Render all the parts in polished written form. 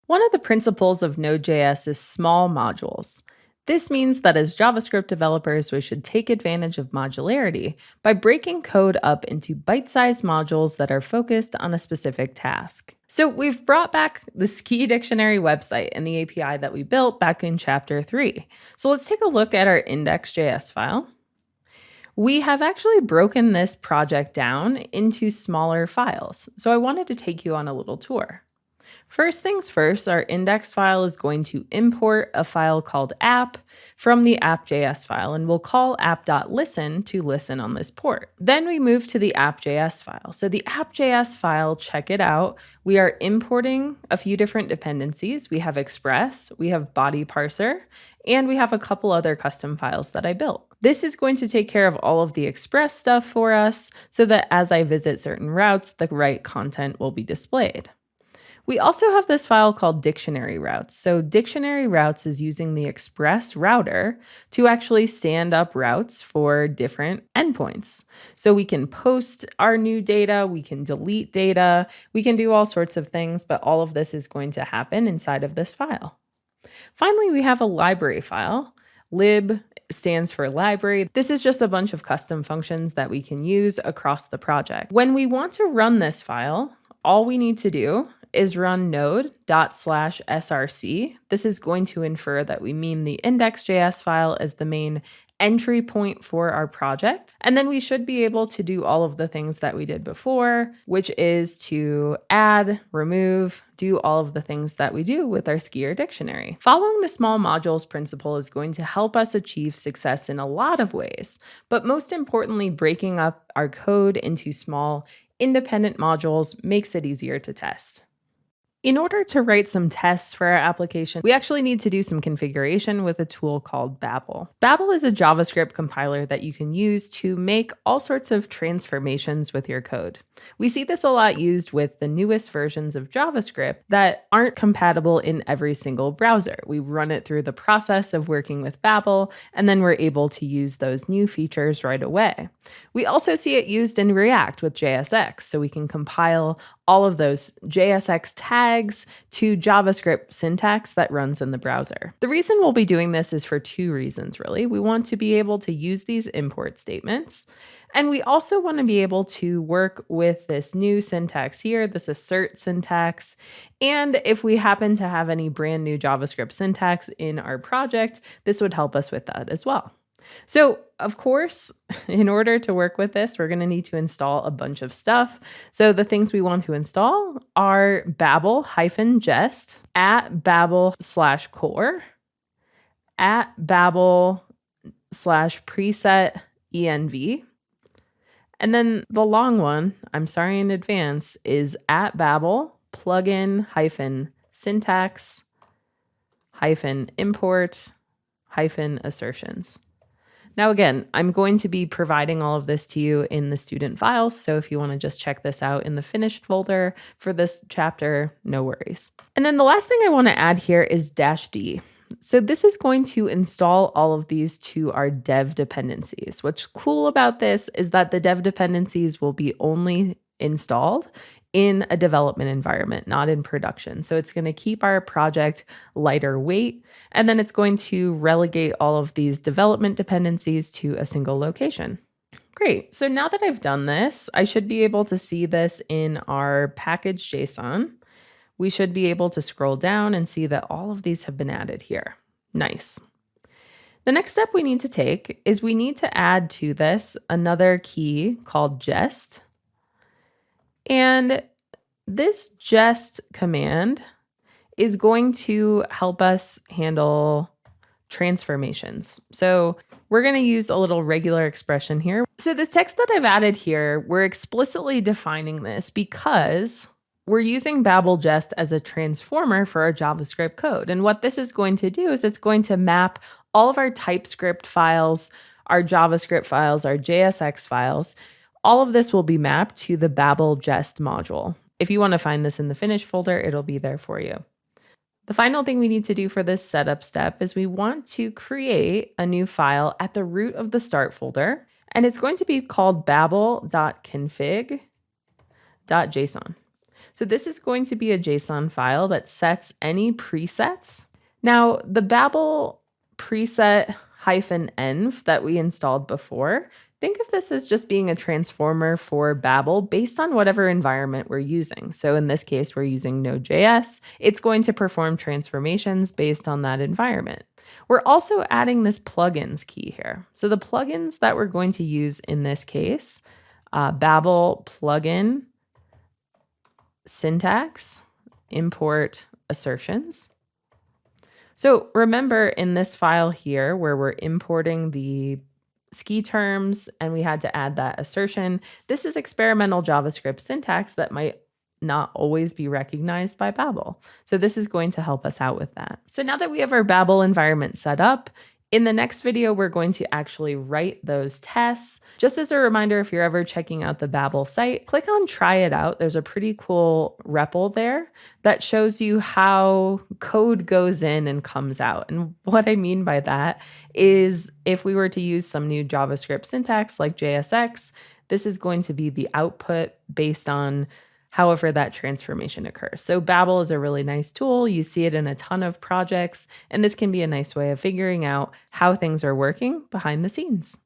One of the principles of Node.js is small modules. This means that as JavaScript developers, we should take advantage of modularity by breaking code up into bite sized modules that are focused on a specific task. So, we've brought back the Ski Dictionary website and the API that we built back in chapter 3. So, let's take a look at our index.js file. We have actually broken this project down into smaller files. So, I wanted to take you on a little tour. First things first, our index file is going to import a file called app from the app.js file, and we'll call app.listen to listen on this port. Then we move to the app.js file. So the app.js file, check it out. We are importing a few different dependencies. We have Express, we have body parser, and we have a couple other custom files that I built. This is going to take care of all of the Express stuff for us so that as I visit certain routes, the right content will be displayed. We also have this file called dictionary routes. So dictionary routes is using the Express router to actually stand up routes for different endpoints. So we can post our new data, we can delete data, we can do all sorts of things, but all of this is going to happen inside of this file. Finally, we have a library file. Lib stands for library. This is just a bunch of custom functions that we can use across the project. When we want to run this file, all we need to do is run node./src. This is going to infer that we mean the index.js file as the main entry point for our project. And then we should be able to do all of the things that we did before, which is to add, remove, do all of the things that we do with our skier dictionary. Following the small modules principle is going to help us achieve success in a lot of ways, but most importantly, breaking up our code into small independent modules makes it easier to test. In order to write some tests for our application, we actually need to do some configuration with a tool called Babel. Babel is a JavaScript compiler that you can use to make all sorts of transformations with your code. We see this a lot used with the newest versions of JavaScript that aren't compatible in every single browser. We run it through the process of working with Babel, and then we're able to use those new features right away. We also see it used in React with JSX, so we can compile all of those JSX tags to JavaScript syntax that runs in the browser. The reason we'll be doing this is for two reasons, really. We want to be able to use these import statements, and we also want to be able to work with this new syntax here, this assert syntax. And if we happen to have any brand new JavaScript syntax in our project, this would help us with that as well. So, of course, in order to work with this, we're going to need to install a bunch of stuff. So the things we want to install are Babel-Jest, at Babel/core, at Babel/preset env. And then the long one, I'm sorry in advance, is at Babel plugin-syntax-import-assertions. Now, again, I'm going to be providing all of this to you in the student files, so if you want to just check this out in the finished folder for this chapter, no worries. And then the last thing I want to add here is -d. So this is going to install all of these to our dev dependencies. What's cool about this is that the dev dependencies will be only installed in a development environment, not in production. So it's going to keep our project lighter weight, and then it's going to relegate all of these development dependencies to a single location. Great. So now that I've done this, I should be able to see this in our package JSON. We should be able to scroll down and see that all of these have been added here. Nice. The next step we need to take is we need to add to this another key called Jest. And this Jest command is going to help us handle transformations. So we're going to use a little regular expression here. So this text that I've added here, we're explicitly defining this because we're using Babel Jest as a transformer for our JavaScript code. And what this is going to do is it's going to map all of our TypeScript files, our JavaScript files, our JSX files. All of this will be mapped to the Babel Jest module. If you want to find this in the finished folder, it'll be there for you. The final thing we need to do for this setup step is we want to create a new file at the root of the start folder, and it's going to be called babel.config.json. So this is going to be a JSON file that sets any presets. Now, the Babel preset -env that we installed before, think of this as just being a transformer for Babel based on whatever environment we're using. So in this case, we're using Node.js. It's going to perform transformations based on that environment. We're also adding this plugins key here. So the plugins that we're going to use in this case, Babel plugin syntax, import assertions. So remember in this file here where we're importing the ski terms and we had to add that assertion, this is experimental JavaScript syntax that might not always be recognized by Babel. So this is going to help us out with that. So now that we have our Babel environment set up, in the next video, we're going to actually write those tests. Just as a reminder, if you're ever checking out the Babel site, click on Try It Out. There's a pretty cool REPL there that shows you how code goes in and comes out. And what I mean by that is if we were to use some new JavaScript syntax like JSX, this is going to be the output based on however that transformation occurs. So Babel is a really nice tool. You see it in a ton of projects, and this can be a nice way of figuring out how things are working behind the scenes.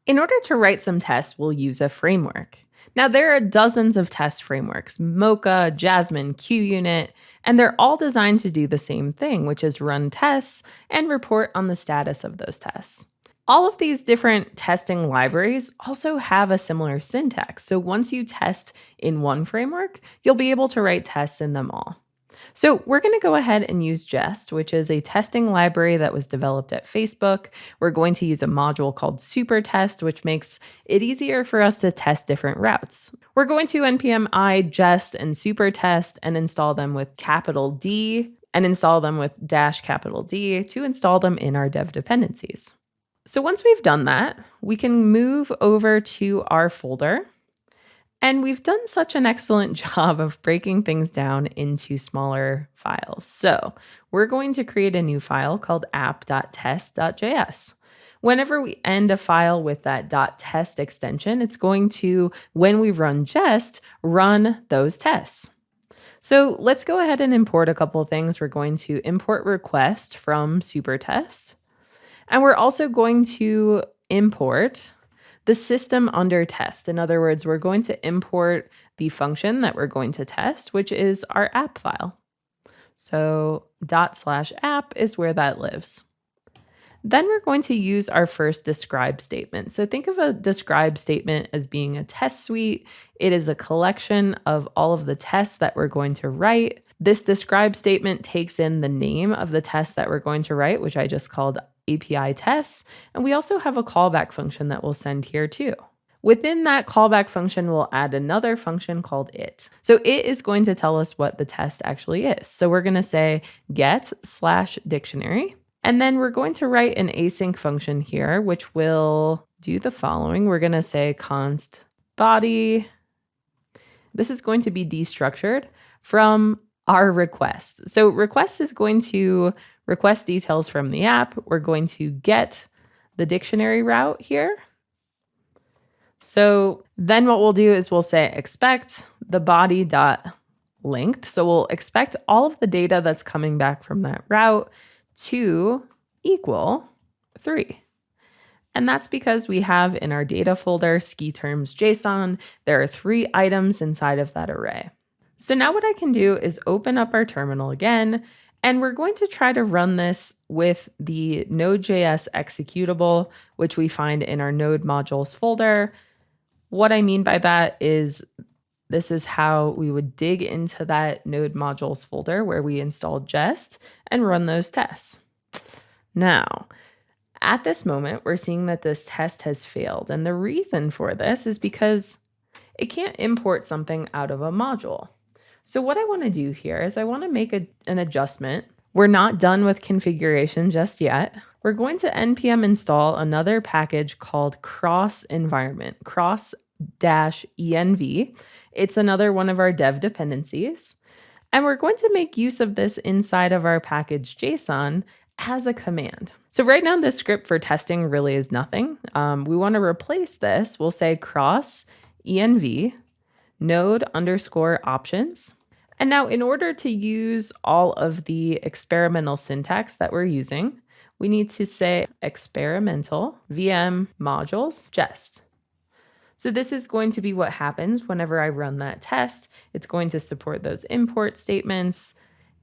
In order to write some tests, we'll use a framework. Now, there are dozens of test frameworks, Mocha, Jasmine, QUnit, and they're all designed to do the same thing, which is run tests and report on the status of those tests. All of these different testing libraries also have a similar syntax. So once you test in one framework, you'll be able to write tests in them all. So we're going to go ahead and use Jest, which is a testing library that was developed at Facebook. We're going to use a module called supertest, which makes it easier for us to test different routes. We're going to npm I Jest and supertest and install them with capital D and install them with -D to install them in our dev dependencies. So once we've done that, we can move over to our folder. And we've done such an excellent job of breaking things down into smaller files. So we're going to create a new file called app.test.js. Whenever we end a file with that .test extension, it's going to, when we run Jest, run those tests. So let's go ahead and import a couple of things. We're going to import request from supertest. And we're also going to import the system under test. In other words, we're going to import the function that we're going to test, which is our app file. So /app is where that lives. Then we're going to use our first describe statement. So think of a describe statement as being a test suite. It is a collection of all of the tests that we're going to write. This describe statement takes in the name of the test that we're going to write, which I just called API tests, and we also have a callback function that we'll send here too. Within that callback function, we'll add another function called it. So it is going to tell us what the test actually is. So we're going to say get/dictionary, and then we're going to write an async function here, which will do the following. We're going to say const body. This is going to be destructured from our request. So request is going to request details from the app. We're going to get the dictionary route here. So then what we'll do is we'll say expect the body.length. So we'll expect all of the data that's coming back from that route to equal 3. And that's because we have in our data folder ski terms JSON. There are 3 items inside of that array. So now what I can do is open up our terminal again, and we're going to try to run this with the Node.js executable, which we find in our node modules folder. What I mean by that is this is how we would dig into that node modules folder where we installed Jest and run those tests. Now, at this moment, we're seeing that this test has failed. And the reason for this is because it can't import something out of a module. So what I want to do here is I want to make an adjustment. We're not done with configuration just yet. We're going to npm install another package called cross environment, cross-env. It's another one of our dev dependencies. And we're going to make use of this inside of our package JSON as a command. So right now, this script for testing really is nothing. We want to replace this. We'll say cross env node_options. And now, in order to use all of the experimental syntax that we're using, we need to say experimental VM modules jest. So this is going to be what happens whenever I run that test. It's going to support those import statements,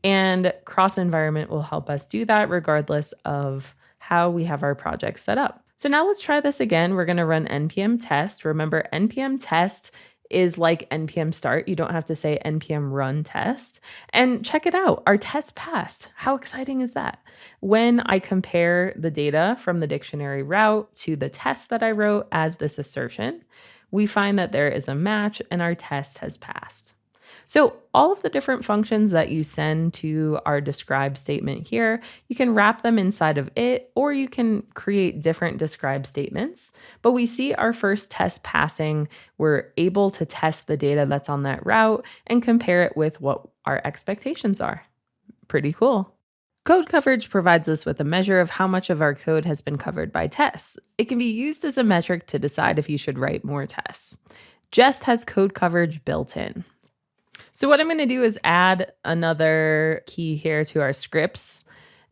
and cross environment will help us do that regardless of how we have our project set up. So now let's try this again. We're going to run npm test. Remember, npm test is like npm start. You don't have to say npm run test. And check it out. Our test passed. How exciting is that? When I compare the data from the dictionary route to the test that I wrote as this assertion, we find that there is a match and our test has passed. So all of the different functions that you send to our describe statement here, you can wrap them inside of it, or you can create different describe statements. But we see our first test passing. We're able to test the data that's on that route and compare it with what our expectations are. Pretty cool. Code coverage provides us with a measure of how much of our code has been covered by tests. It can be used as a metric to decide if you should write more tests. Jest has code coverage built in. So what I'm going to do is add another key here to our scripts,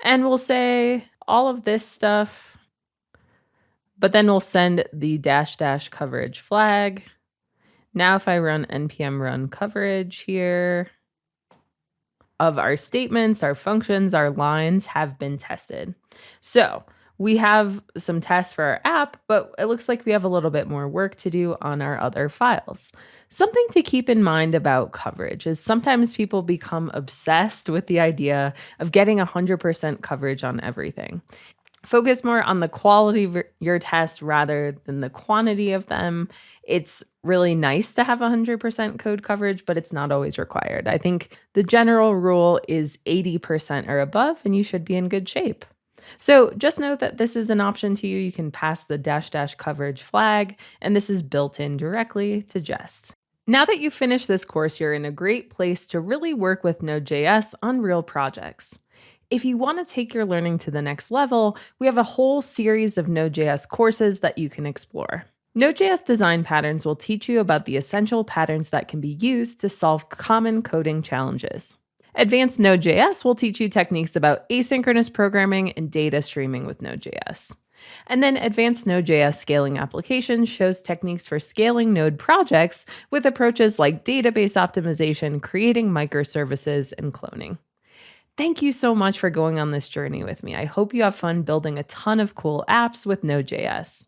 and we'll say all of this stuff, but then we'll send the -- coverage flag. Now if I run npm run coverage here, of our statements, our functions, our lines have been tested. So we have some tests for our app, but it looks like we have a little bit more work to do on our other files. Something to keep in mind about coverage is sometimes people become obsessed with the idea of getting 100% coverage on everything. Focus more on the quality of your tests rather than the quantity of them. It's really nice to have 100% code coverage, but it's not always required. I think the general rule is 80% or above, and you should be in good shape. So just note that this is an option to you. You can pass the -- coverage flag, and this is built in directly to Jest. Now that you've finished this course, you're in a great place to really work with Node.js on real projects. If you want to take your learning to the next level, we have a whole series of Node.js courses that you can explore. Node.js design patterns will teach you about the essential patterns that can be used to solve common coding challenges. Advanced Node.js will teach you techniques about asynchronous programming and data streaming with Node.js. And then Advanced Node.js Scaling Applications shows techniques for scaling Node projects with approaches like database optimization, creating microservices, and cloning. Thank you so much for going on this journey with me. I hope you have fun building a ton of cool apps with Node.js.